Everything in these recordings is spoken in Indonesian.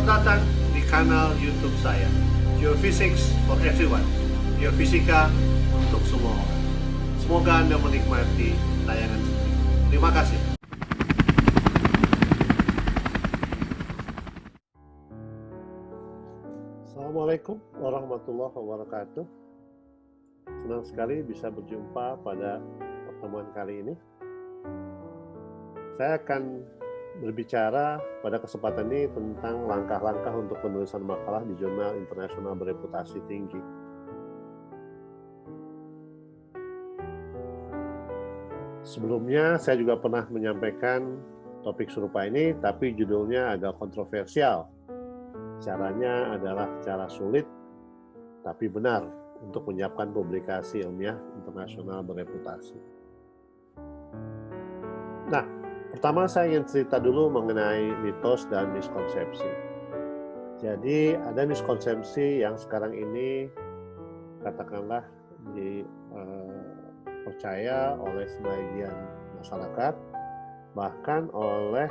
Selamat datang di kanal YouTube saya, Geophysics for Everyone, Geofisika untuk semua orang. Semoga Anda menikmati tayangan ini. Terima kasih. Assalamualaikum warahmatullahi wabarakatuh. Senang sekali bisa berjumpa pada pertemuan kali ini. Saya akan berbicara pada kesempatan ini tentang langkah-langkah untuk penulisan makalah di jurnal internasional bereputasi tinggi. Sebelumnya saya juga pernah menyampaikan topik serupa ini, tapi judulnya agak kontroversial. Caranya adalah cara sulit tapi benar untuk menyiapkan publikasi ilmiah internasional bereputasi. Nah, pertama saya ingin cerita dulu mengenai mitos dan miskonsepsi. Jadi ada miskonsepsi yang sekarang ini katakanlah dipercaya oleh sebagian masyarakat, bahkan oleh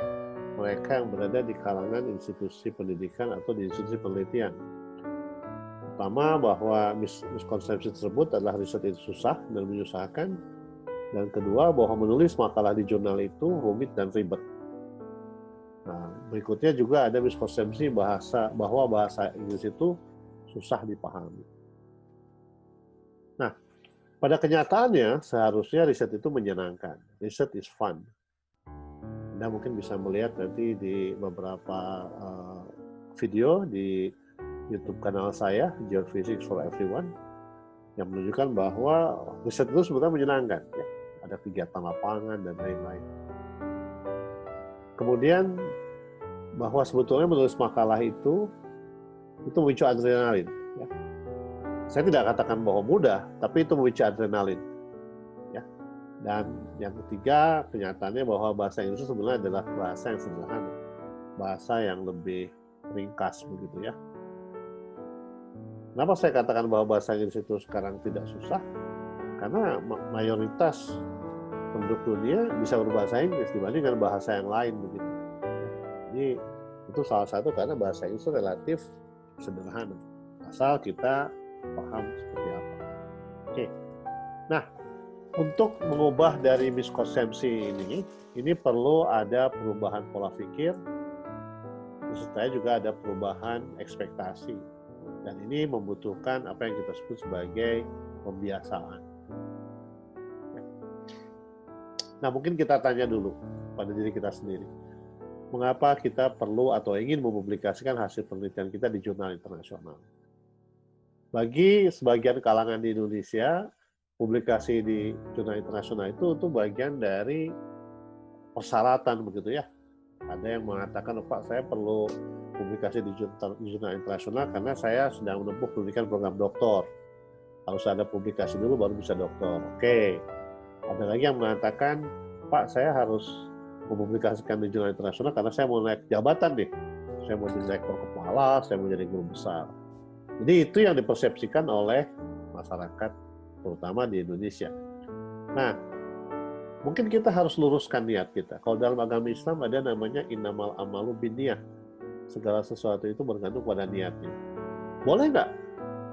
mereka yang berada di kalangan institusi pendidikan atau di institusi penelitian. Pertama, bahwa miskonsepsi tersebut adalah riset itu susah dan menyusahkan. Dan kedua, bahwa menulis makalah di jurnal itu rumit dan ribet. Nah, berikutnya juga ada miskonsepsi bahwa bahasa Inggris itu susah dipahami. Nah, pada kenyataannya seharusnya riset itu menyenangkan. Riset is fun. Anda mungkin bisa melihat nanti di beberapa video di YouTube kanal saya, Geophysics for Everyone, yang menunjukkan bahwa riset itu sebenarnya menyenangkan. Ya. Ada kegiatan lapangan dan lain-lain. Kemudian bahwa sebetulnya menulis makalah itu memicu adrenalin. Ya. Saya tidak katakan bahwa mudah, tapi itu memicu adrenalin. Ya. Dan yang ketiga, kenyataannya bahwa bahasa Inggris sebenarnya adalah bahasa yang sederhana, bahasa yang lebih ringkas begitu ya. Kenapa saya katakan bahwa bahasa Inggris itu sekarang tidak susah? Karena mayoritas penduduk dunia bisa berbahasa Inggris dibandingkan bahasa yang lain begitu. Jadi itu salah satu karena bahasa Inggris relatif sederhana, asal kita paham seperti apa. Oke. Nah, untuk mengubah dari miskonsepsi ini perlu ada perubahan pola pikir, serta juga ada perubahan ekspektasi. Dan ini membutuhkan apa yang kita sebut sebagai pembiasaan. Nah, mungkin kita tanya dulu pada diri kita sendiri. Mengapa kita perlu atau ingin mempublikasikan hasil penelitian kita di jurnal internasional? Bagi sebagian kalangan di Indonesia, publikasi di jurnal internasional itu bagian dari persyaratan begitu ya. Ada yang mengatakan, Pak, saya perlu publikasi di jurnal internasional karena saya sedang menempuh pendidikan program doktor. Harus ada publikasi dulu baru bisa doktor. Oke. Ada lagi yang mengatakan, Pak, saya harus mempublikasikan di jurnal internasional karena saya mau naik jabatan nih. Saya mau jadi direktur kepala, saya mau jadi guru besar. Jadi itu yang dipersepsikan oleh masyarakat, terutama di Indonesia. Nah, mungkin kita harus luruskan niat kita. Kalau dalam agama Islam ada namanya innamal amalu binniyah. Segala sesuatu itu bergantung pada niatnya. Boleh nggak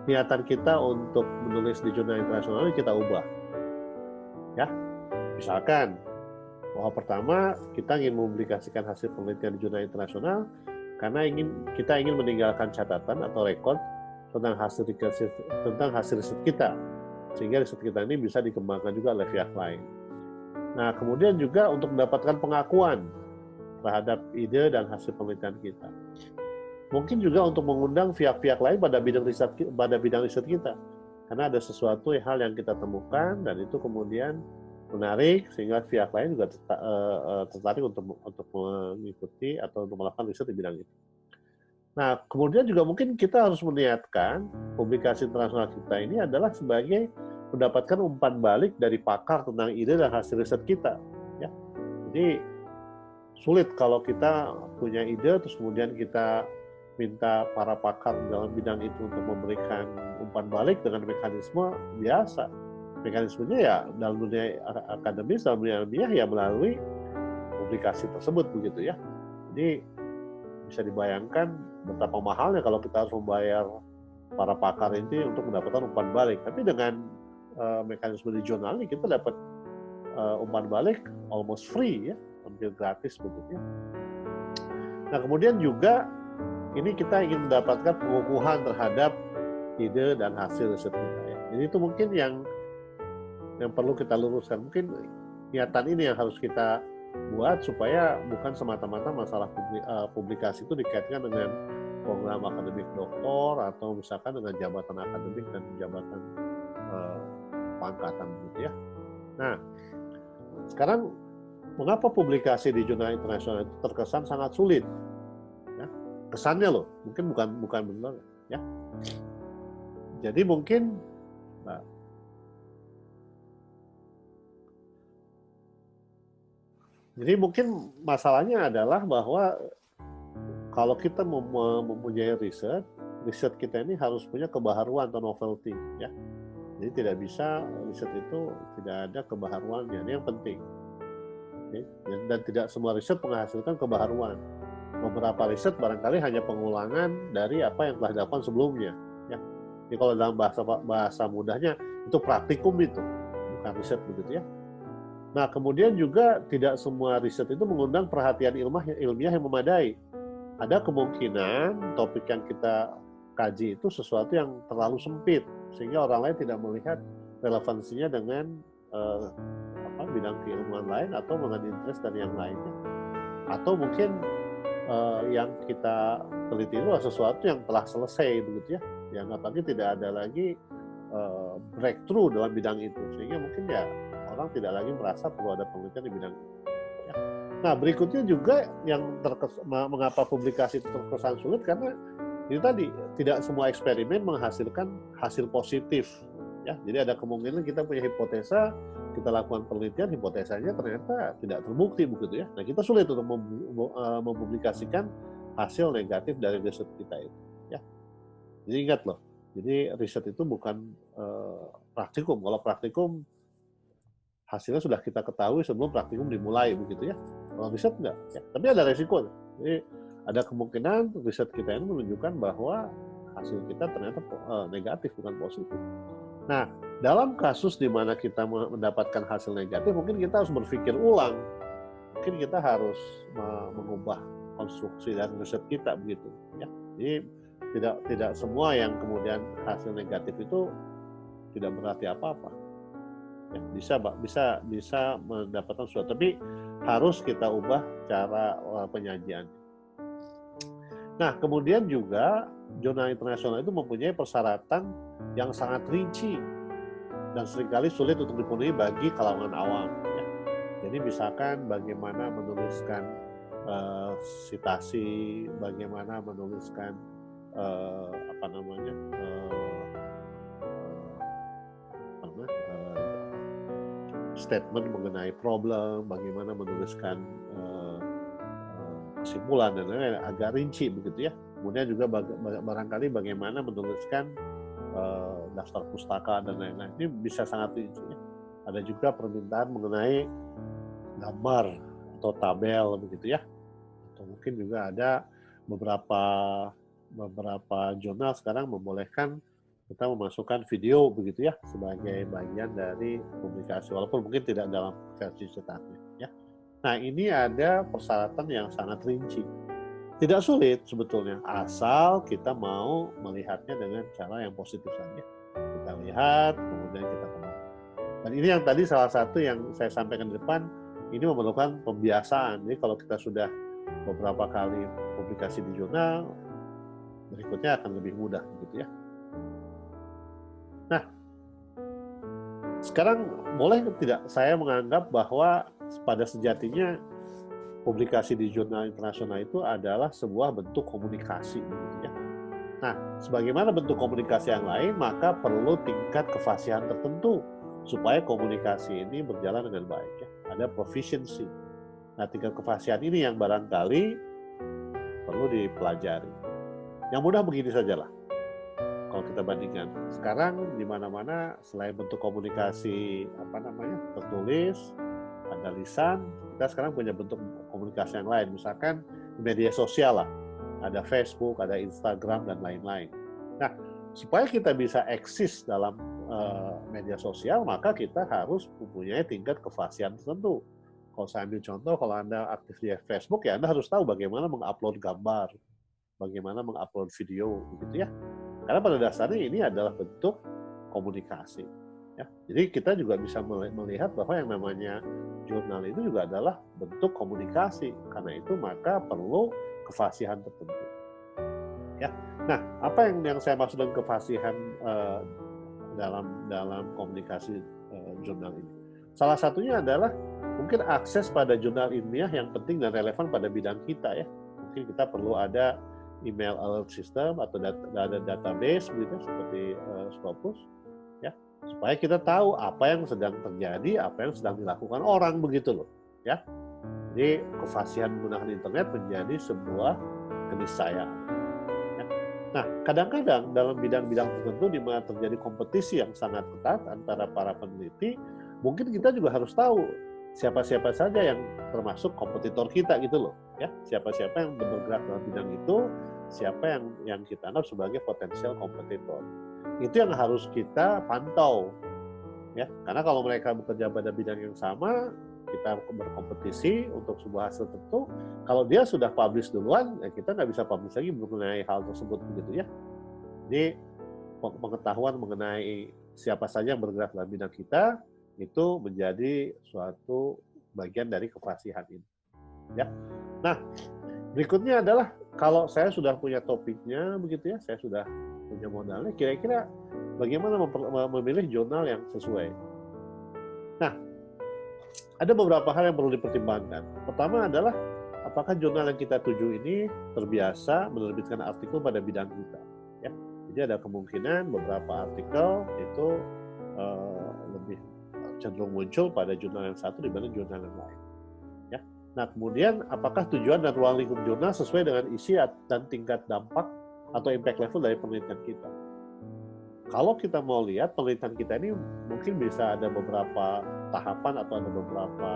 niatan kita untuk menulis di jurnal internasional ini kita ubah? Ya, misalkan bahwa pertama kita ingin mempublikasikan hasil penelitian di jurnal internasional karena kita ingin meninggalkan catatan atau rekod tentang hasil riset kita, sehingga riset kita ini bisa dikembangkan juga oleh pihak lain. Nah, kemudian juga untuk mendapatkan pengakuan terhadap ide dan hasil penelitian kita. Mungkin juga untuk mengundang pihak-pihak lain pada bidang riset kita. Karena ada sesuatu hal yang kita temukan dan itu kemudian menarik sehingga pihak lain juga tertarik untuk mengikuti atau untuk melakukan riset di bidang itu. Nah, kemudian juga mungkin kita harus meniatkan publikasi internasional kita ini adalah sebagai mendapatkan umpan balik dari pakar tentang ide dan hasil riset kita. Ya. Jadi sulit kalau kita punya ide terus kemudian kita minta para pakar dalam bidang itu untuk memberikan umpan balik dengan mekanisme biasa. Mekanismenya ya dalam dunia akademis, dalam dunia ilmiah ya melalui publikasi tersebut begitu ya. Jadi bisa dibayangkan betapa mahalnya kalau kita harus membayar para pakar ini untuk mendapatkan umpan balik. Tapi dengan mekanisme di jurnal ini kita dapat umpan balik almost free ya, hampir gratis begitu ya. Nah kemudian juga ini kita ingin mendapatkan pengukuhan terhadap ide dan hasil riset kita ya. Jadi itu mungkin yang perlu kita luruskan. Mungkin niatan ini yang harus kita buat supaya bukan semata-mata masalah publikasi itu dikaitkan dengan program akademik doktor atau misalkan dengan jabatan akademik dan jabatan pangkatan gitu ya. Nah, sekarang mengapa publikasi di jurnal internasional itu terkesan sangat sulit? Ya, kesannya loh, mungkin bukan benar ya. Jadi mungkin masalahnya adalah bahwa kalau kita mempunyai riset kita ini harus punya kebaharuan atau novelty ya. Jadi tidak bisa riset itu tidak ada kebaharuannya, ini yang penting. Okay? Dan tidak semua riset menghasilkan kebaharuan. Beberapa riset barangkali hanya pengulangan dari apa yang telah dilakukan sebelumnya. Ya. Jadi kalau dalam bahasa mudahnya itu praktikum itu, bukan riset begitu ya. Nah, kemudian juga tidak semua riset itu mengundang perhatian ilmiah yang memadai. Ada kemungkinan topik yang kita kaji itu sesuatu yang terlalu sempit, sehingga orang lain tidak melihat relevansinya dengan bidang keilmuan lain atau dengan interest dari yang lainnya. Atau mungkin yang kita teliti itu adalah sesuatu yang telah selesai, begitu ya. Yang nampaknya tidak ada lagi breakthrough dalam bidang itu, sehingga mungkin ya orang tidak lagi merasa perlu ada penelitian di bidang itu. Ya. Nah, berikutnya juga yang mengapa publikasi itu terkesan sulit karena itu tadi tidak semua eksperimen menghasilkan hasil positif. Ya, jadi ada kemungkinan kita punya hipotesa, kita lakukan penelitian, hipotesanya ternyata tidak terbukti begitu ya. Nah, kita sulit untuk mempublikasikan hasil negatif dari riset kita itu. Ya, jadi ingat loh, jadi riset itu bukan praktikum. Kalau praktikum hasilnya sudah kita ketahui sebelum praktikum dimulai begitu ya. Kalau riset enggak, ya. Tapi ada resiko. Jadi ada kemungkinan riset kita ini menunjukkan bahwa hasil kita ternyata negatif bukan positif. Nah, dalam kasus di mana kita mendapatkan hasil negatif, mungkin kita harus berpikir ulang. Mungkin kita harus mengubah konstruksi dan riset kita begitu ya. Jadi tidak semua yang kemudian hasil negatif itu tidak berarti apa-apa. Ya, bisa mendapatkan sesuatu, tapi harus kita ubah cara penyajian. Nah, kemudian juga jurnal internasional itu mempunyai persyaratan yang sangat rinci dan seringkali sulit untuk dipenuhi bagi kalangan awam. Ya. Jadi misalkan bagaimana menuliskan sitasi, bagaimana menuliskan statement mengenai problem, bagaimana menuliskan kesimpulan dan lain-lain agak rinci begitu ya. Kemudian juga barangkali bagaimana menuliskan daftar pustaka dan lain-lain. Ini bisa sangat rinci ya. Ada juga permintaan mengenai gambar atau tabel begitu ya. Atau mungkin juga ada beberapa jurnal sekarang membolehkan kita memasukkan video begitu ya sebagai bagian dari publikasi walaupun mungkin tidak dalam versi cetaknya ya. Nah, ini ada persyaratan yang sangat rinci. Tidak sulit sebetulnya asal kita mau melihatnya dengan cara yang positif saja. Kita lihat kemudian kita temukan. Dan ini yang tadi salah satu yang saya sampaikan di depan, ini memerlukan pembiasaan. Jadi kalau kita sudah beberapa kali publikasi di jurnal, berikutnya akan lebih mudah gitu ya. Nah, sekarang boleh tidak saya menganggap bahwa pada sejatinya publikasi di jurnal internasional itu adalah sebuah bentuk komunikasi, gitu ya. Nah, sebagaimana bentuk komunikasi yang lain, maka perlu tingkat kefasihan tertentu supaya komunikasi ini berjalan dengan baik. Ya. Ada proficiency. Nah, tingkat kefasihan ini yang barangkali perlu dipelajari. Yang mudah begini sajalah. Kalau kita bandingkan sekarang di mana-mana selain bentuk komunikasi tertulis, ada lisan, kita sekarang punya bentuk komunikasi yang lain, misalkan di media sosial lah. ada Facebook, ada Instagram, dan lain-lain. Nah, supaya kita bisa eksis dalam media sosial, maka kita harus mempunyai tingkat kefasihan tertentu. Kalau saya ambil contoh, kalau Anda aktif di Facebook, ya Anda harus tahu bagaimana mengupload gambar, bagaimana mengupload video, begitu ya. Karena pada dasarnya ini adalah bentuk komunikasi. Ya. Jadi kita juga bisa melihat bahwa yang namanya jurnal itu juga adalah bentuk komunikasi. Karena itu maka perlu kefasihan tertentu. Ya. Nah, apa yang saya maksud dengan kefasihan dalam komunikasi jurnal ini? Salah satunya adalah mungkin akses pada jurnal ilmiah yang penting dan relevan pada bidang kita ya. Mungkin kita perlu ada email alert system atau ada database begitu seperti Scopus ya, supaya kita tahu apa yang sedang terjadi, apa yang sedang dilakukan orang begitu loh ya. Jadi kefasihan menggunakan internet menjadi sebuah keniscayaan. Ya. Nah, kadang-kadang dalam bidang-bidang tertentu di mana terjadi kompetisi yang sangat ketat antara para peneliti, mungkin kita juga harus tahu siapa-siapa saja yang termasuk kompetitor kita gitu loh ya, siapa-siapa yang bergerak dalam bidang itu, siapa yang kita anggap sebagai potensial kompetitor. Itu yang harus kita pantau ya, karena kalau mereka bekerja pada bidang yang sama, kita berkompetisi untuk sebuah hasil tertentu, kalau dia sudah publish duluan, ya kita nggak bisa publish lagi mengenai hal tersebut begitu ya. Jadi pengetahuan mengenai siapa saja yang bergerak dalam bidang kita itu menjadi suatu bagian dari kefasihan ini. Ya. Nah, berikutnya adalah kalau saya sudah punya topiknya begitu ya, saya sudah punya modalnya, kira-kira bagaimana memilih jurnal yang sesuai. Nah, ada beberapa hal yang perlu dipertimbangkan. Pertama adalah apakah jurnal yang kita tuju ini terbiasa menerbitkan artikel pada bidang kita. Ya. Jadi ada kemungkinan beberapa artikel itu lebih cenderung muncul pada jurnal yang satu dibanding jurnal yang lain. Ya. Nah, kemudian apakah tujuan dan ruang lingkup jurnal sesuai dengan isi dan tingkat dampak atau impact level dari penelitian kita. Kalau kita mau lihat penelitian kita ini mungkin bisa ada beberapa tahapan atau ada beberapa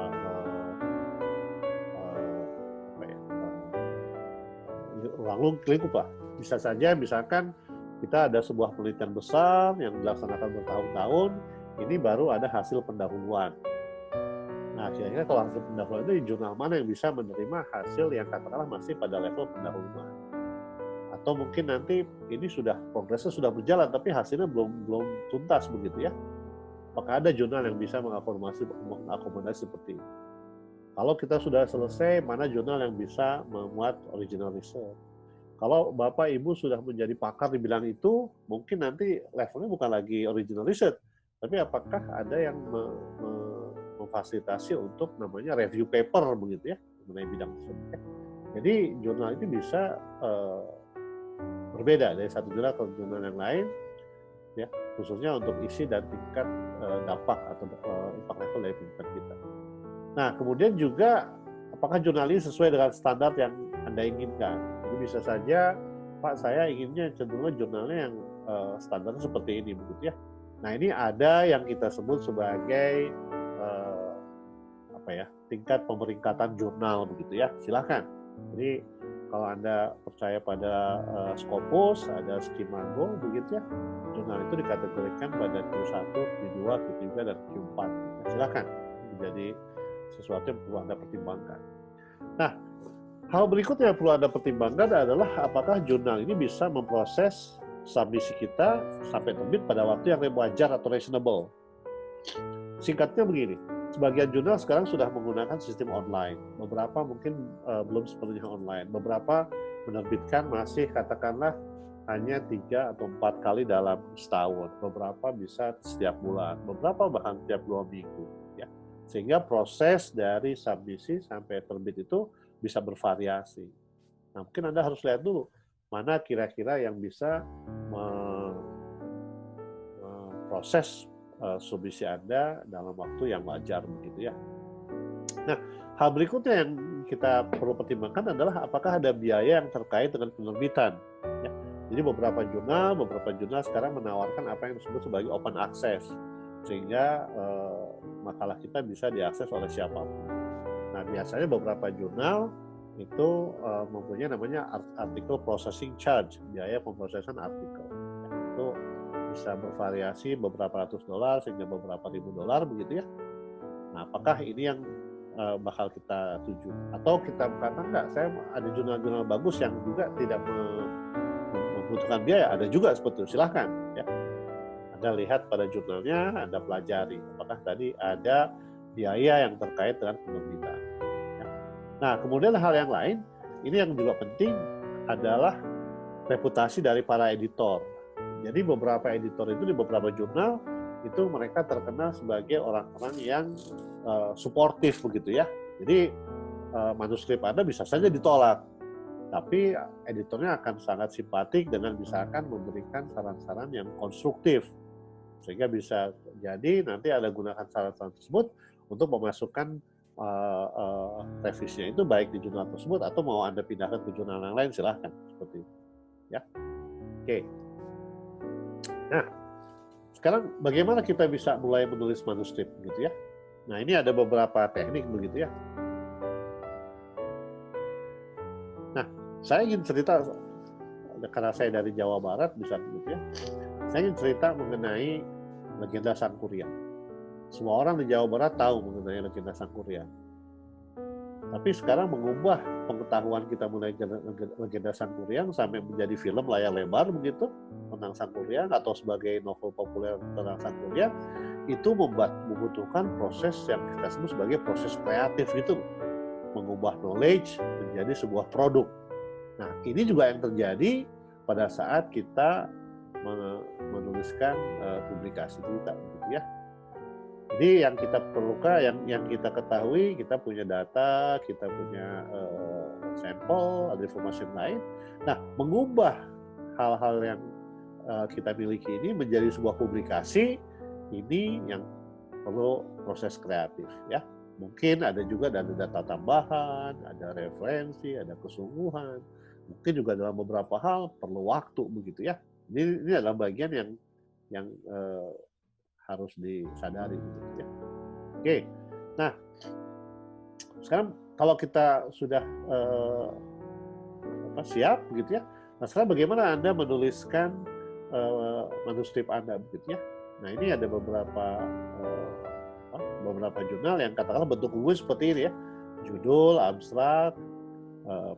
ruang lingkup lah. Bisa saja misalkan kita ada sebuah penelitian besar yang dilaksanakan bertahun-tahun, ini baru ada hasil pendahuluan. Nah, kira-kira kalau hasil pendahuluan itu di jurnal mana yang bisa menerima hasil yang katakanlah masih pada level pendahuluan? Atau mungkin nanti ini sudah progresnya sudah berjalan tapi hasilnya belum tuntas begitu ya. Apakah ada jurnal yang bisa mengakomodasi seperti ini? Kalau kita sudah selesai, mana jurnal yang bisa memuat original research? Kalau Bapak Ibu sudah menjadi pakar di bidang itu, mungkin nanti levelnya bukan lagi original research, tapi apakah ada yang memfasilitasi untuk namanya review paper begitu ya mengenai bidang tersebut. Jadi jurnal ini bisa berbeda dari satu jurnal ke jurnal yang lain, ya khususnya untuk isi dan tingkat dampak atau impact level dari penelitian kita. Nah, kemudian juga apakah jurnal ini sesuai dengan standar yang Anda inginkan? Jadi bisa saja, Pak, saya inginnya cenderung jurnalnya yang standarnya seperti ini, begitu ya. Nah, ini ada yang kita sebut sebagai tingkat pemeringkatan jurnal, begitu ya. Silakan. Jadi kalau Anda percaya pada Scopus, ada Skimago, begitu ya. Jurnal itu dikategorikan pada Q1, Q2, Q3, dan Q4. Nah, silakan. Jadi sesuatu yang perlu Anda pertimbangkan. Nah, hal berikutnya yang perlu Anda pertimbangkan adalah apakah jurnal ini bisa memproses submisi kita sampai terbit pada waktu yang wajar atau reasonable. Singkatnya begini, sebagian jurnal sekarang sudah menggunakan sistem online. Beberapa mungkin belum sepenuhnya online. Beberapa menerbitkan masih katakanlah hanya 3 atau 4 kali dalam setahun. Beberapa bisa setiap bulan. Beberapa bahkan setiap 2 minggu. Ya. Sehingga proses dari submisi sampai terbit itu bisa bervariasi. Nah, mungkin Anda harus lihat dulu mana kira-kira yang bisa memproses submisi Anda dalam waktu yang wajar begitu ya. Nah, hal berikutnya yang kita perlu pertimbangkan adalah apakah ada biaya yang terkait dengan penerbitan. Ya. Jadi beberapa jurnal sekarang menawarkan apa yang disebut sebagai open access, sehingga makalah kita bisa diakses oleh siapapun. Nah, biasanya beberapa jurnal itu mempunyai namanya article processing charge, biaya pemrosesan artikel. Itu bisa bervariasi beberapa ratus dolar hingga beberapa ribu dolar begitu ya. Nah, apakah ini yang bakal kita tuju? Atau kita berkata enggak, saya ada jurnal-jurnal bagus yang juga tidak membutuhkan biaya, ada juga seperti itu, silahkan ya. Anda lihat pada jurnalnya, Anda pelajari apakah tadi ada biaya yang terkait dengan penerbitan. Ya. Nah, kemudian hal yang lain, ini yang juga penting adalah reputasi dari para editor. Jadi beberapa editor itu di beberapa jurnal itu mereka terkenal sebagai orang-orang yang suportif begitu ya. Jadi manuskrip Anda bisa saja ditolak, tapi editornya akan sangat simpatik dengan misalkan memberikan saran-saran yang konstruktif, sehingga bisa jadi nanti Anda gunakan saran-saran tersebut untuk memasukkan revisinya itu baik di jurnal tersebut atau mau Anda pindahkan ke jurnal yang lain, silahkan seperti itu ya. Oke. Nah, sekarang bagaimana kita bisa mulai menulis manuskrip gitu ya? Nah, ini ada beberapa teknik begitu ya. Nah, saya ingin cerita karena saya dari Jawa Barat bisa begitu ya. Saya ingin cerita mengenai legenda Sangkuriang. Semua orang di Jawa Barat tahu mengenai legenda Sangkuriang. Tapi sekarang mengubah pengetahuan kita mengenai legenda Sangkuriang sampai menjadi film layar lebar begitu tentang Sangkuriang atau sebagai novel populer tentang Sangkuriang, itu membutuhkan proses yang kita sebut sebagai proses kreatif gitu, mengubah knowledge menjadi sebuah produk. Nah, ini juga yang terjadi pada saat kita menuliskan publikasi kita gitu ya. Jadi yang kita perlukan, yang kita ketahui, kita punya data, kita punya sampel, ada informasi lain. Nah, mengubah hal-hal yang kita miliki ini menjadi sebuah publikasi, ini yang perlu proses kreatif ya. Mungkin ada juga data tambahan, ada referensi, ada kesungguhan. Mungkin juga dalam beberapa hal perlu waktu begitu ya. Ini adalah bagian yang harus disadari gitu ya. Oke. Nah, sekarang kalau kita sudah siap gitu ya. Nah, sekarang bagaimana Anda menuliskan manuskrip Anda begitu ya. Nah, ini ada beberapa jurnal yang katakanlah bentuk buku seperti ini ya. Judul, abstrak,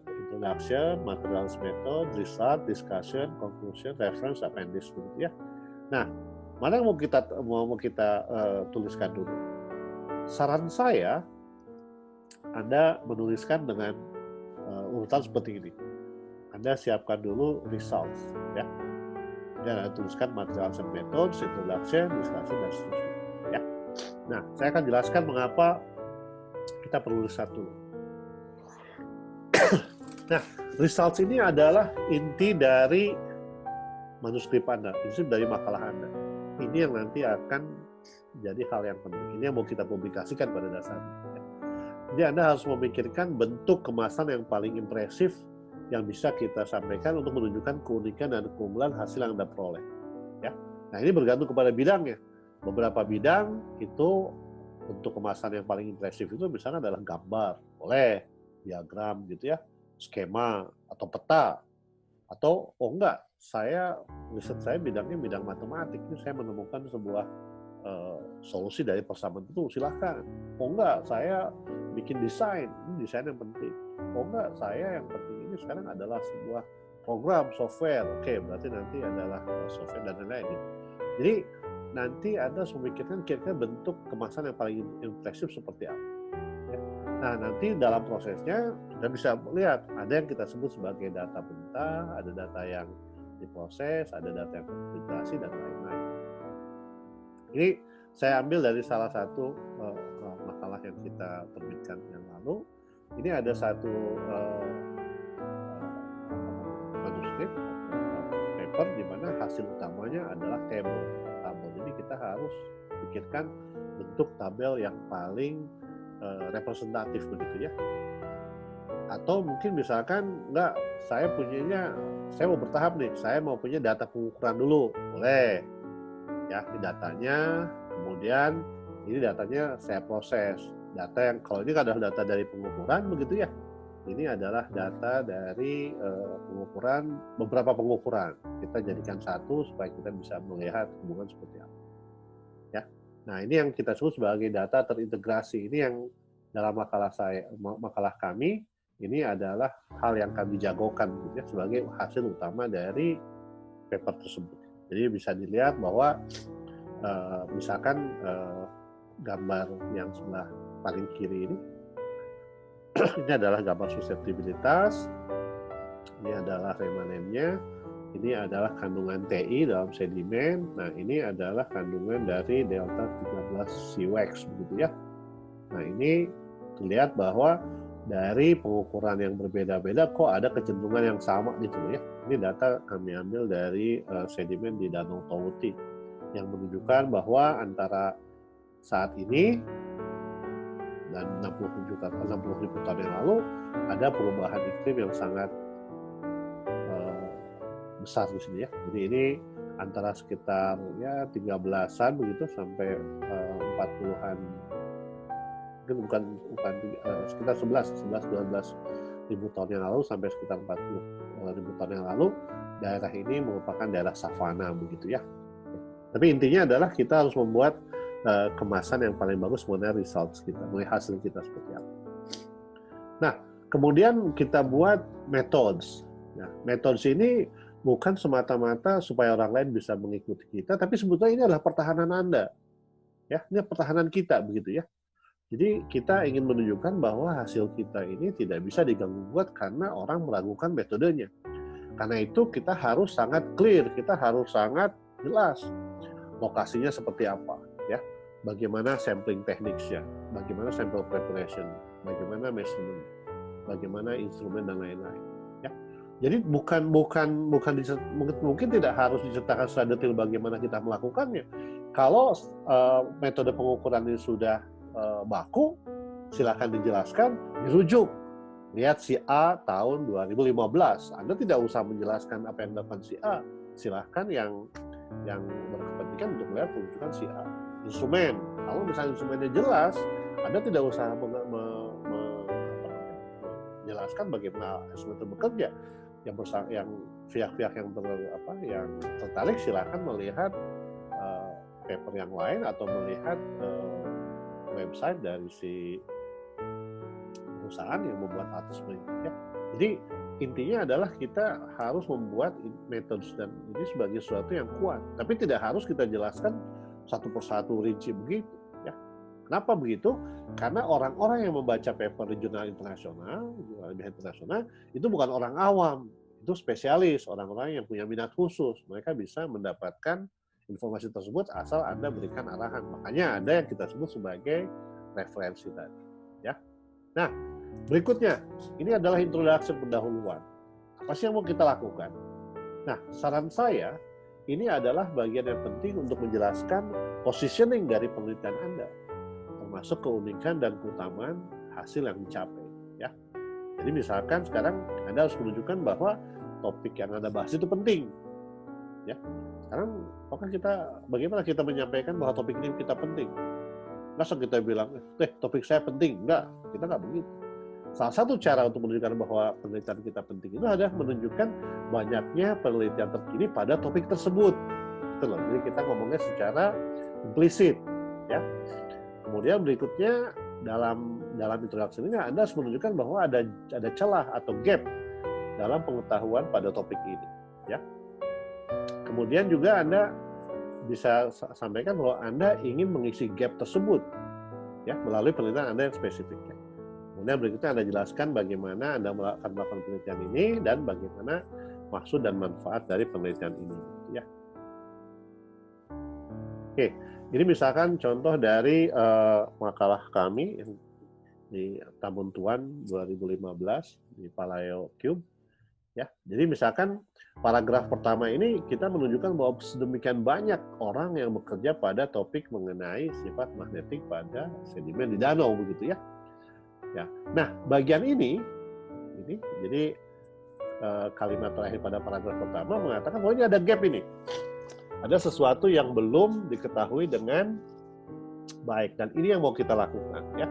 introduction, materials method, result, discussion, conclusion, reference, appendix begitu ya. Nah, mana yang mau kita tuliskan dulu? Saran saya, Anda menuliskan dengan urutan seperti ini. Anda siapkan dulu results, ya. Dan Anda tuliskan materials and methods, introduction, discussion, dan seterusnya. Ya. Nah, saya akan jelaskan mengapa kita perlu riset dulu. Nah, results ini adalah inti dari manuskrip Anda, inti dari makalah Anda. Ini yang nanti akan jadi hal yang penting. Ini yang mau kita publikasikan pada dasarnya. Jadi Anda harus memikirkan bentuk kemasan yang paling impresif yang bisa kita sampaikan untuk menunjukkan keunikan dan keunggulan hasil yang Anda peroleh. Ya. Nah, ini bergantung kepada bidangnya. Beberapa bidang itu bentuk kemasan yang paling impresif itu misalnya adalah gambar, boleh, diagram gitu ya, skema atau peta. Atau enggak, riset saya bidangnya bidang matematik, ini saya menemukan sebuah solusi dari persamaan itu, silahkan. Oh enggak, saya bikin desain, ini desain yang penting. Oh enggak, saya yang penting ini sekarang adalah sebuah program software. Oke, berarti nanti adalah software dan lain-lain. Jadi nanti Anda harus memikirkan kira-kira bentuk kemasan yang paling impresif seperti apa. Ya. Nah, nanti dalam prosesnya kita bisa lihat ada yang kita sebut sebagai data mentah, ada data yang diproses, ada data yang integrasi dan lain-lain. Ini saya ambil dari salah satu makalah yang kita terbitkan yang lalu. Ini ada satu manuskrip paper di mana hasil utamanya adalah tabel. Jadi kita harus pikirkan bentuk tabel yang paling representatif begitu ya. Atau mungkin misalkan enggak, saya mau bertahap nih, saya mau punya data pengukuran dulu, boleh. Ya, ini datanya, kemudian ini datanya saya proses. Data yang kalau ini adalah data dari pengukuran begitu ya. ini adalah data dari beberapa pengukuran. Kita jadikan satu supaya kita bisa melihat hubungan seperti apa. Ya. Nah, ini yang kita sebut sebagai data terintegrasi. Ini yang dalam makalah kami, ini adalah hal yang kami jagokan gitu ya, sebagai hasil utama dari paper tersebut. Jadi bisa dilihat bahwa misalkan gambar yang sebelah paling kiri ini adalah gambar suseptibilitas, ini adalah remanennya, ini adalah kandungan TI dalam sedimen, nah ini adalah kandungan dari delta 13 CWEX begitu ya. Nah ini terlihat bahwa dari pengukuran yang berbeda-beda kok ada kecenderungan yang sama gitu ya. Ini data kami ambil dari sedimen di Danau Tauti yang menunjukkan bahwa antara saat ini dan 60 ribu tahun yang lalu ada perubahan iklim yang sangat besar di sini ya. Jadi ini antara sekitar ya 13-an begitu sampai 40-an, mungkin bukan sekitar 11-12 ribu tahun yang lalu sampai sekitar 40 ribu tahun yang lalu, daerah ini merupakan daerah savana begitu ya. Tapi intinya adalah kita harus membuat kemasan yang paling bagus mengenai results kita, mengenai hasil kita seperti apa. Nah, kemudian kita buat methods. Nah, methods ini bukan semata-mata supaya orang lain bisa mengikuti kita, tapi sebetulnya ini adalah pertahanan Anda. Ya, ini pertahanan kita begitu ya. Jadi kita ingin menunjukkan bahwa hasil kita ini tidak bisa diganggu-gugat karena orang meragukan metodenya. Karena itu kita harus sangat clear, kita harus sangat jelas lokasinya seperti apa, ya. Bagaimana sampling tekniknya, bagaimana sample preparation, bagaimana measurement, bagaimana instrumen dan lain-lain. Ya. Jadi mungkin tidak harus diceritakan secara detail bagaimana kita melakukannya. Kalau metode pengukuran ini sudah baku, silakan dijelaskan, dirujuk. Lihat si A tahun 2015. Anda tidak usah menjelaskan apa yang dilakukan si A. Silahkan yang berkepentingan untuk melihat rujukan si A. Instrumen, kalau misalnya instrumennya jelas, Anda tidak usah menjelaskan bagaimana instrumen itu bekerja. Yang pihak-pihak yang tertarik silakan melihat paper yang lain atau melihat website dari si perusahaan yang membuat alat tersebut. Ya. Jadi intinya adalah kita harus membuat metode dan ini sebagai sesuatu yang kuat. Tapi tidak harus kita jelaskan satu persatu rinci begitu. Ya. Kenapa begitu? Karena orang-orang yang membaca paper di jurnal internasional itu bukan orang awam, itu spesialis, orang-orang yang punya minat khusus. Mereka bisa mendapatkan informasi tersebut asal Anda berikan arahan. Makanya ada yang kita sebut sebagai referensi tadi. Ya. Nah, berikutnya, ini adalah introduksi pendahuluan. Apa sih yang mau kita lakukan? Nah, saran saya, ini adalah bagian yang penting untuk menjelaskan positioning dari penelitian Anda, termasuk keunikan dan keutamaan hasil yang dicapai. Ya. Jadi misalkan sekarang Anda harus menunjukkan bahwa topik yang Anda bahas itu penting. Ya. Sekarang bagaimana kita menyampaikan bahwa topik ini kita penting? Masa kita bilang, topik saya penting? Enggak, kita enggak begitu. Salah satu cara untuk menunjukkan bahwa penelitian kita penting itu adalah menunjukkan banyaknya penelitian terkini pada topik tersebut. Gitu loh. Jadi kita ngomongnya secara implisit, ya. Kemudian berikutnya dalam introduksi ini Anda harus menunjukkan bahwa ada celah atau gap dalam pengetahuan pada topik ini, ya. Kemudian juga Anda bisa sampaikan bahwa Anda ingin mengisi gap tersebut, ya, melalui penelitian Anda yang spesifik. Ya. Kemudian berikutnya Anda jelaskan bagaimana Anda akan melakukan penelitian ini dan bagaimana maksud dan manfaat dari penelitian ini. Ya. Oke, ini misalkan contoh dari makalah kami di Tambun Tuan 2015 di Paleo Cube. Ya, jadi misalkan paragraf pertama ini kita menunjukkan bahwa sedemikian banyak orang yang bekerja pada topik mengenai sifat magnetik pada sedimen di danau begitu ya. Ya. Nah, bagian ini jadi kalimat terakhir pada paragraf pertama mengatakan bahwa ini ada gap ini. Ada sesuatu yang belum diketahui dengan baik dan ini yang mau kita lakukan ya.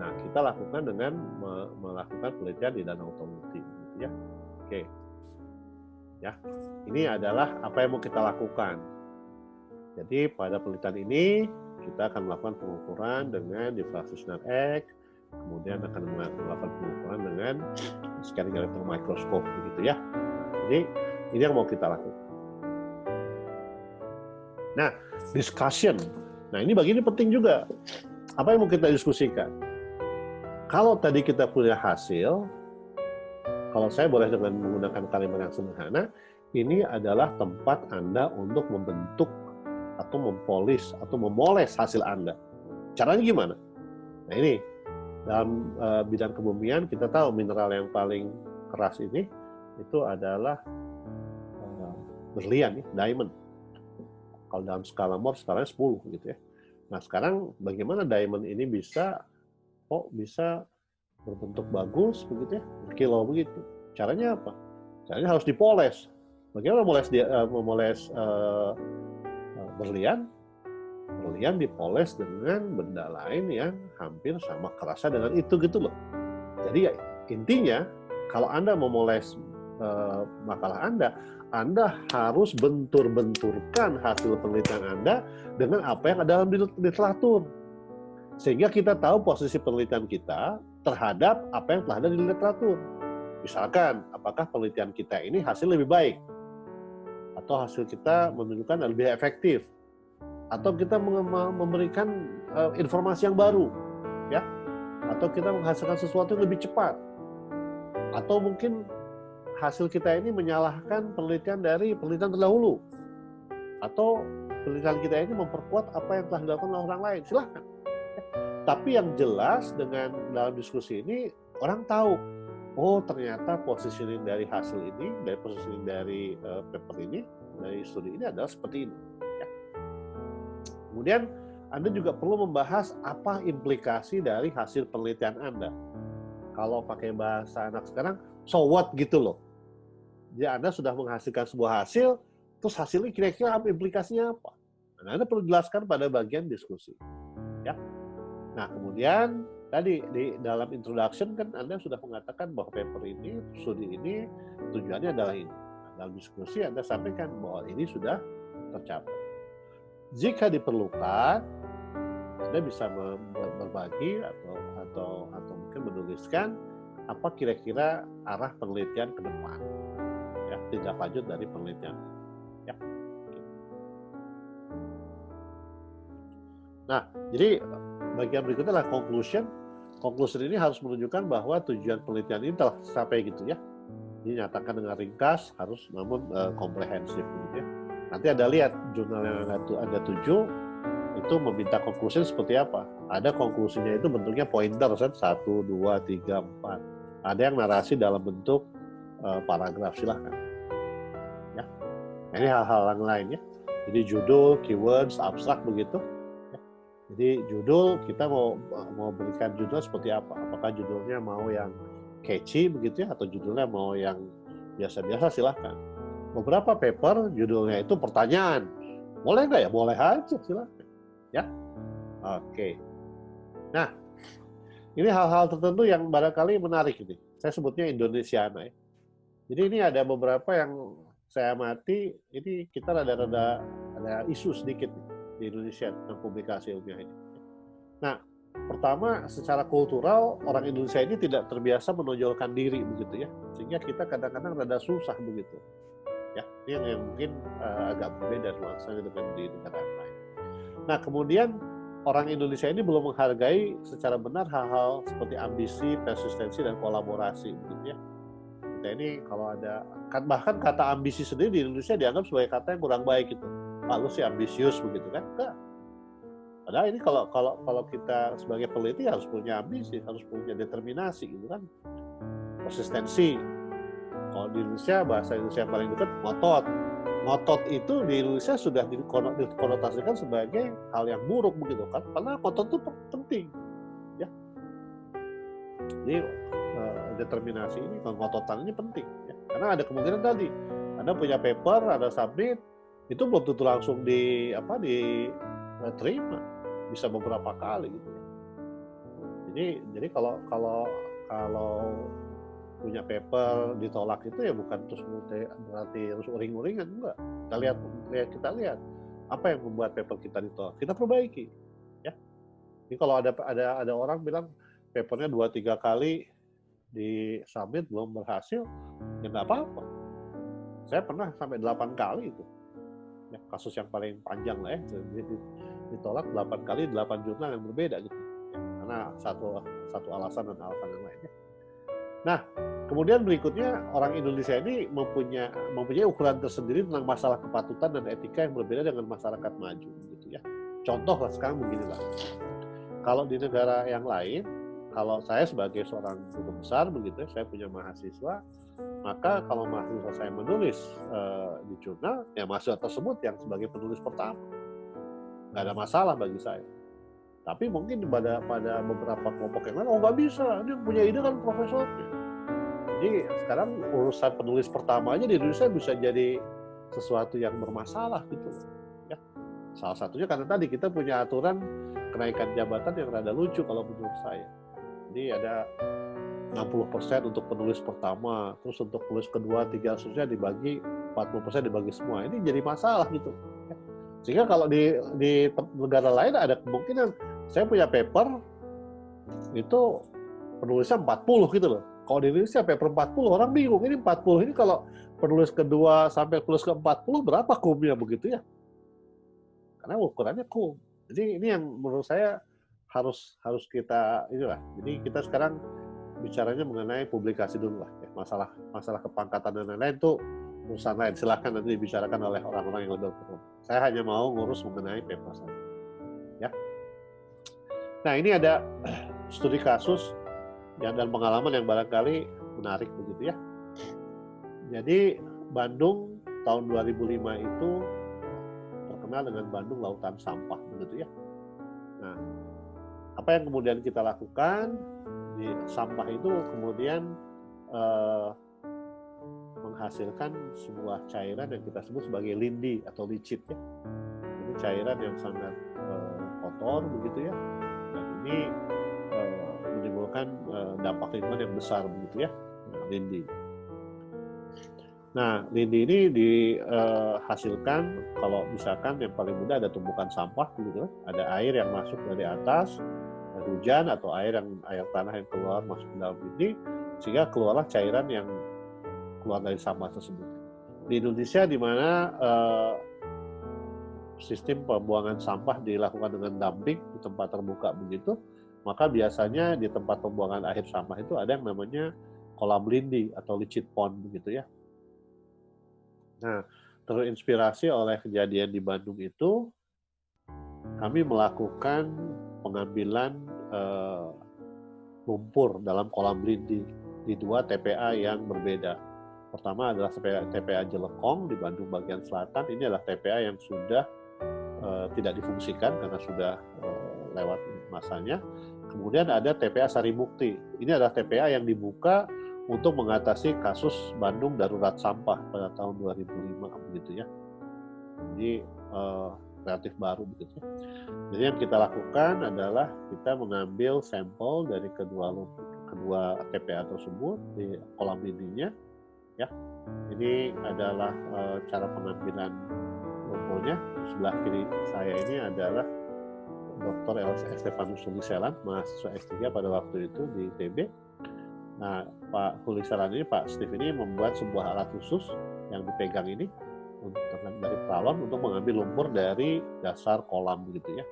Nah, kita lakukan dengan melakukan penelitian di Danau Tomuti, gitu ya. Oke, ya, ini adalah apa yang mau kita lakukan. Jadi pada penelitian ini kita akan melakukan pengukuran dengan difraksi sinar X, kemudian akan melakukan pengukuran dengan scanning electron microscope, begitu ya. Jadi ini yang mau kita lakukan. Nah, discussion. Nah, ini bagian ini penting juga. Apa yang mau kita diskusikan? Kalau tadi kita punya hasil, kalau saya boleh dengan menggunakan kalimat yang sederhana, ini adalah tempat Anda untuk membentuk atau mempolis atau memoles hasil Anda. Caranya gimana? Nah, ini dalam bidang kebumian kita tahu mineral yang paling keras ini itu adalah berlian, diamond. Kalau dalam skala Mohs skalanya 10 gitu ya. Nah, sekarang bagaimana diamond ini bisa berbentuk bagus begitu ya, berkilau begitu. Caranya apa? Caranya harus dipoles. Bagaimana memoles berlian? Berlian dipoles dengan benda lain yang hampir sama kerasnya dengan itu gitu loh. Jadi intinya kalau Anda memoles makalah Anda harus bentur-benturkan hasil penelitian Anda dengan apa yang ada dalam literatur. Sehingga kita tahu posisi penelitian kita terhadap apa yang telah ada di literatur. Misalkan, apakah penelitian kita ini hasil lebih baik? Atau hasil kita menunjukkan lebih efektif? Atau kita memberikan informasi yang baru? Ya? Atau kita menghasilkan sesuatu yang lebih cepat? Atau mungkin hasil kita ini menyalahkan penelitian dari penelitian terdahulu, atau penelitian kita ini memperkuat apa yang telah dilakukan oleh orang lain, silahkan. Tapi yang jelas dengan dalam diskusi ini orang tahu, oh ternyata positioning dari hasil ini, dari positioning dari paper ini, dari studi ini adalah seperti ini. Ya. Kemudian Anda juga perlu membahas apa implikasi dari hasil penelitian Anda. Kalau pakai bahasa anak sekarang, so what gitu loh. Jadi Anda sudah menghasilkan sebuah hasil, terus hasilnya kira-kira apa implikasinya apa? Nah, Anda perlu jelaskan pada bagian diskusi. Ya. Nah, kemudian tadi di dalam introduction kan Anda sudah mengatakan bahwa paper ini, studi ini tujuannya adalah ini. Nah, dalam diskusi Anda sampaikan bahwa ini sudah tercapai. Jika diperlukan, Anda bisa berbagi atau mungkin menuliskan apa kira-kira arah penelitian ke depan. Ya, tindak lanjut dari penelitian. Ya. Nah, jadi bagian berikutnya adalah conclusion. Conclusion ini harus menunjukkan bahwa tujuan penelitian ini telah tercapai gitu ya. Ini nyatakan dengan ringkas, harus namun komprehensif gitu ya. Nanti Anda lihat jurnal yang ada 7 itu meminta conclusion seperti apa. Ada konklusinya itu bentuknya pointer kan, 1, 2, 3, 4. Ada yang narasi dalam bentuk paragraf, silahkan. Ya. Ini hal-hal yang lain ya. Jadi judul, keywords, abstrak begitu. Ya. Jadi judul kita mau berikan judul seperti apa? Apakah judulnya mau yang catchy begitu ya, atau judulnya mau yang biasa-biasa, silahkan. Beberapa paper judulnya itu pertanyaan. Boleh nggak ya? Boleh aja, silahkan. Ya. Oke. Nah, ini hal-hal tertentu yang barangkali menarik ini. Saya sebutnya Indonesiana ya. Jadi ini ada beberapa yang saya amati, ini kita ada isu sedikit di Indonesia tentang publikasi ilmiah ini. Nah, pertama secara kultural orang Indonesia ini tidak terbiasa menonjolkan diri begitu ya, sehingga kita kadang-kadang rada susah begitu. Ya, ini yang mungkin agak berbeda nuansanya dengan di negara lain. Nah, kemudian orang Indonesia ini belum menghargai secara benar hal-hal seperti ambisi, persistensi, dan kolaborasi begitu ya. Kita ini kalau ada, bahkan kata ambisi sendiri di Indonesia dianggap sebagai kata yang kurang baik gitu. Lu sih ambisius begitu kan? Enggak. Padahal ini kalau kita sebagai peneliti harus punya ambisi, harus punya determinasi gitu kan. Persistensi. Kalau di Indonesia, bahasa Indonesia yang paling dekat, ngotot. Ngotot itu di Indonesia sudah dikonotasikan sebagai hal yang buruk begitu kan. Karena ngotot itu penting. Ya. Jadi determinasi ini, kengototan ini penting ya. Karena ada kemungkinan tadi Anda punya paper, ada submit, itu belum tentu langsung diterima, bisa beberapa kali gitu ya. Jadi kalau kalau kalau punya paper ditolak itu ya bukan terus berarti harus uring-uringan, enggak. Kita lihat apa yang membuat paper kita ditolak, kita perbaiki, ya. Jadi kalau ada orang bilang papernya 2-3 kali di submit belum berhasil, ya nggak apa-apa. Saya pernah sampai 8 kali itu. Ya, kasus yang paling panjang lah ya, ditolak 8 kali 8 jurnal yang berbeda gitu. Ya, karena satu alasan dan alasan yang lainnya. Nah, kemudian berikutnya orang Indonesia ini mempunyai ukuran tersendiri tentang masalah kepatutan dan etika yang berbeda dengan masyarakat maju gitu ya. Contoh lah sekarang beginilah. Kalau di negara yang lain, kalau saya sebagai seorang guru besar begitu ya, saya punya mahasiswa, maka kalau mahasiswa saya menulis di jurnal, ya mahasiswa tersebut yang sebagai penulis pertama. Nggak ada masalah bagi saya. Tapi mungkin pada beberapa kelompok yang lain, oh nggak bisa, dia punya ide kan profesornya. Jadi sekarang urusan penulis pertama aja di Indonesia bisa jadi sesuatu yang bermasalah gitu. Ya. Salah satunya karena tadi kita punya aturan kenaikan jabatan yang rada lucu kalau menurut saya. Jadi ada 60% untuk penulis pertama, terus untuk penulis kedua, 3 seterusnya dibagi, 40% dibagi semua. Ini jadi masalah gitu. Sehingga kalau di negara lain ada kemungkinan saya punya paper itu penulisnya 40 gitu loh. Kalau di Indonesia paper 40 orang bingung, ini 40 ini kalau penulis kedua sampai penulis ke-40 berapa kumnya begitu ya? Karena ukurannya kum. Jadi ini yang menurut saya harus kita inilah. Jadi kita sekarang bicaranya mengenai publikasi dulu lah ya. Masalah kepangkatan dan lain-lain itu urusan lain. Silakan nanti dibicarakan oleh orang-orang yang lebih berpengalaman. Saya hanya mau ngurus mengenai paper saja. Ya. Nah, ini ada studi kasus dan pengalaman yang barangkali menarik begitu ya. Jadi Bandung tahun 2005 itu terkenal dengan Bandung lautan sampah begitu ya. Nah, apa yang kemudian kita lakukan di sampah itu kemudian menghasilkan sebuah cairan yang kita sebut sebagai lindi atau licit ya. Ini cairan yang sangat kotor begitu ya. Dan ini menimbulkan dampak lingkungan yang besar begitu ya. Nah, lindi. Nah, lindi ini dihasilkan kalau misalkan yang paling mudah ada tumpukan sampah begitu, ada air yang masuk dari atas, hujan atau air tanah yang keluar masuk ke dalam lindi, sehingga keluarlah cairan yang keluar dari sampah tersebut. Di Indonesia di mana sistem pembuangan sampah dilakukan dengan dumping di tempat terbuka begitu, maka biasanya di tempat pembuangan akhir sampah itu ada yang namanya kolam lindi atau licit pond begitu ya. Nah, terinspirasi oleh kejadian di Bandung itu, kami melakukan pengambilan lumpur dalam kolam lindi di 2 TPA yang berbeda. Pertama adalah TPA Jelekong di Bandung bagian selatan. Ini adalah TPA yang sudah tidak difungsikan karena sudah lewat masanya. Kemudian ada TPA Sarimukti. Ini adalah TPA yang dibuka untuk mengatasi kasus Bandung darurat sampah pada tahun 2005 begitu ya. Jadi relatif baru begitu. Jadi yang kita lakukan adalah kita mengambil sampel dari kedua TPA tersebut di kolam lindinya ya. Ini adalah cara pengambilan lumpurnya. Di sebelah kiri saya ini adalah Dr. Estefanus Huliselan, mahasiswa S3 pada waktu itu di ITB. Nah, Pak Huliselan ini, Pak Steve ini membuat sebuah alat khusus yang dipegang ini dari peralon untuk mengambil lumpur dari dasar kolam begitu ya.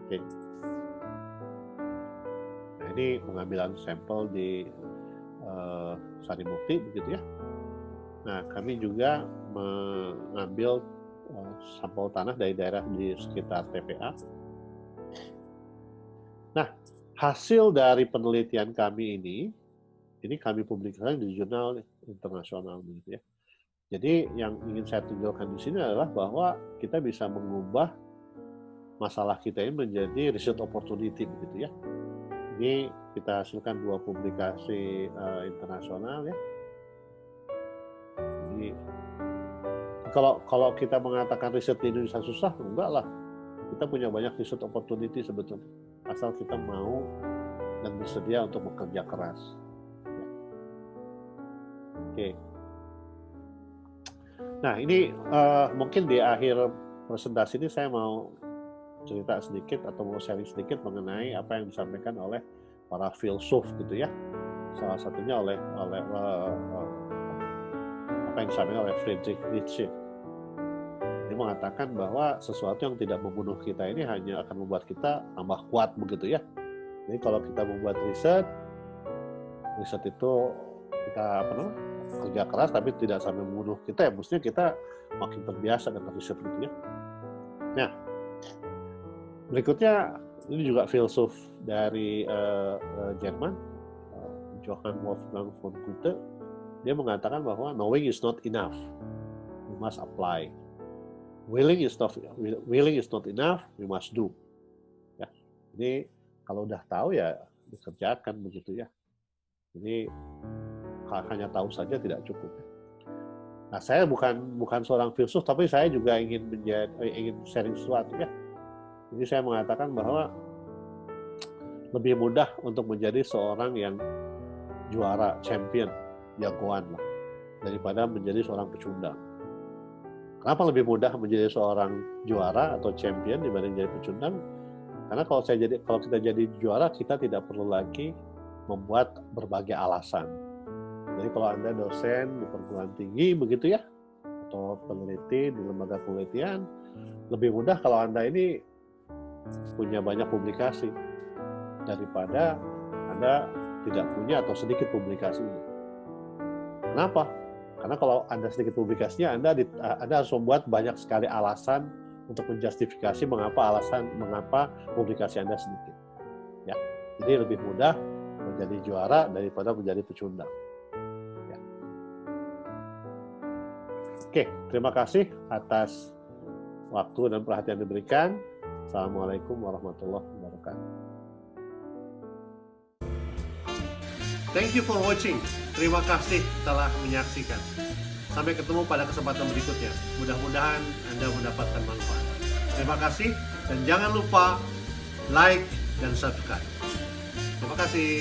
Oke. Nah, ini pengambilan sampel di Sarimukti begitu ya. Nah, kami juga mengambil sampel tanah dari daerah di sekitar TPA. Nah, hasil dari penelitian kami ini kami publikasikan di jurnal internasional begitu ya. Jadi yang ingin saya tunjukkan di sini adalah bahwa kita bisa mengubah masalah kita ini menjadi research opportunity begitu ya. Ini kita hasilkan 2 publikasi internasional ya. Jadi kalau kita mengatakan riset di Indonesia susah, enggak lah. Kita punya banyak research opportunity sebetulnya. Asal kita mau dan bersedia untuk bekerja keras. Ya. Oke. Nah, ini mungkin di akhir presentasi ini saya mau cerita sedikit atau mau sharing sedikit mengenai apa yang disampaikan oleh para filsuf gitu ya. Salah satunya oleh apa yang disampaikan oleh Friedrich Nietzsche. Dia mengatakan bahwa sesuatu yang tidak membunuh kita ini hanya akan membuat kita tambah kuat begitu ya. Jadi kalau kita membuat riset itu kita kerja keras tapi tidak sampai membunuh kita, ya mestinya kita makin terbiasa dengan riset gitu ya. Nah, berikutnya ini juga filsuf dari Jerman, Johann Wolfgang von Goethe. Dia mengatakan bahwa knowing is not enough, we must apply. Willing is not enough, we must do. Ya, jadi kalau udah tahu ya dikerjakan begitu ya. Jadi hanya tahu saja tidak cukup. Nah, saya bukan seorang filsuf, tapi saya juga ingin sharing sesuatu ya. Jadi saya mengatakan bahwa lebih mudah untuk menjadi seorang yang juara, champion, jagoan lah, daripada menjadi seorang pecundang. Kenapa lebih mudah menjadi seorang juara atau champion dibanding jadi pecundang? Karena kalau kita jadi juara, kita tidak perlu lagi membuat berbagai alasan. Jadi kalau Anda dosen di perguruan tinggi begitu ya, atau peneliti di lembaga penelitian, lebih mudah kalau Anda ini punya banyak publikasi daripada Anda tidak punya atau sedikit publikasinya. Kenapa? Karena kalau Anda sedikit publikasinya, Anda harus membuat banyak sekali alasan untuk menjustifikasi mengapa publikasi Anda sedikit. Ya, jadi lebih mudah menjadi juara daripada menjadi pecundang. Ya. Oke, terima kasih atas waktu dan perhatian diberikan. Assalamualaikum warahmatullahi wabarakatuh. Thank you for watching. Terima kasih telah menyaksikan. Sampai ketemu pada kesempatan berikutnya. Mudah-mudahan Anda mendapatkan manfaat. Terima kasih dan jangan lupa like dan subscribe. Terima kasih.